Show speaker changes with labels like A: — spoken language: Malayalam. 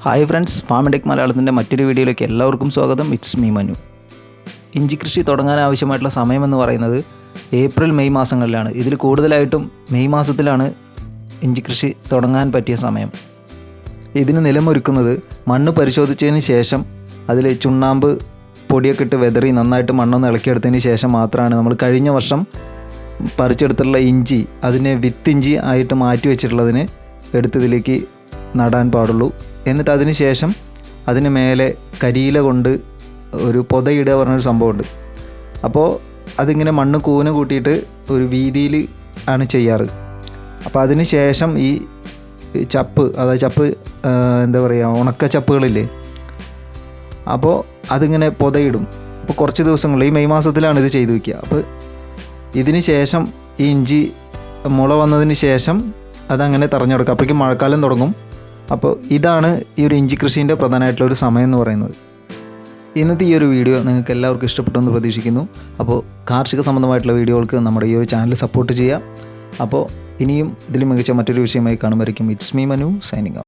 A: ഹായ് ഫ്രണ്ട്സ്, ഫാം ടെക് മലയാളത്തിൻ്റെ മറ്റൊരു വീഡിയോയിലേക്ക് എല്ലാവർക്കും സ്വാഗതം. It's me Manu. ഇഞ്ചി കൃഷി തുടങ്ങാൻ ആവശ്യമായിട്ടുള്ള സമയമെന്ന് പറയുന്നത് ഏപ്രിൽ മെയ് മാസങ്ങളിലാണ്. ഇതിൽ കൂടുതലായിട്ടും മെയ് മാസത്തിലാണ് ഇഞ്ചി കൃഷി തുടങ്ങാൻ പറ്റിയ സമയം. ഇതിന് നിലമൊരുക്കുന്നത് മണ്ണ് പരിശോധിച്ചതിന് ശേഷം അതിൽ ചുണ്ണാമ്പ് പൊടിയൊക്കെ ഇട്ട് വെതറി നന്നായിട്ട് മണ്ണൊന്ന് ഇളക്കിയെടുത്തതിന് ശേഷം മാത്രമാണ് നമ്മൾ കഴിഞ്ഞ വർഷം പറിച്ചെടുത്തിട്ടുള്ള ഇഞ്ചി അതിനെ വിത്തിഞ്ചി ആയിട്ട് മാറ്റി വെച്ചിട്ടുള്ളതിന് എടുത്തതിലേക്ക് നടാൻ പാടുള്ളൂ. എന്നിട്ട് അതിന് ശേഷം അതിന് മേലെ കരിയില കൊണ്ട് ഒരു പൊതയിടുക പറഞ്ഞൊരു സംഭവമുണ്ട്. അപ്പോൾ അതിങ്ങനെ മണ്ണ് കൂന കൂട്ടിയിട്ട് ഒരു വീതിയിൽ ആണ് ചെയ്യാറ്. അപ്പോൾ അതിന് ശേഷം ഈ ചപ്പ്, അതായത് ചപ്പ് എന്താ പറയുക, ഉണക്ക ചപ്പുകളില്ലേ, അപ്പോൾ അതിങ്ങനെ പൊതയിടും. അപ്പോൾ കുറച്ച് ദിവസങ്ങൾ ഈ മെയ് മാസത്തിലാണ് ഇത് ചെയ്തു വയ്ക്കുക. അപ്പോൾ ഇതിന് ശേഷം ഈ ഇഞ്ചി മുള വന്നതിന് ശേഷം അതങ്ങനെ തറഞ്ഞെടുക്കുക. അപ്പോഴേക്കും മഴക്കാലം തുടങ്ങും. അപ്പോൾ ഇതാണ് ഈ ഒരു ഇഞ്ചി കൃഷീൻ്റെ പ്രധാനമായിട്ടുള്ളൊരു സമയം എന്ന് പറയുന്നത്. ഇന്നത്തെ ഈ ഒരു വീഡിയോ നിങ്ങൾക്ക് എല്ലാവർക്കും ഇഷ്ടപ്പെട്ടെന്ന് പ്രതീക്ഷിക്കുന്നു. അപ്പോൾ കാർഷിക സംബന്ധമായിട്ടുള്ള വീഡിയോകൾക്ക് നമ്മുടെ ഈ ഒരു ചാനൽ സപ്പോർട്ട് ചെയ്യുക. അപ്പോൾ ഇനിയും ഇതിലും മികച്ച മറ്റൊരു വിഷയമായി കാണുമായിരിക്കും. It's me Manu signing out.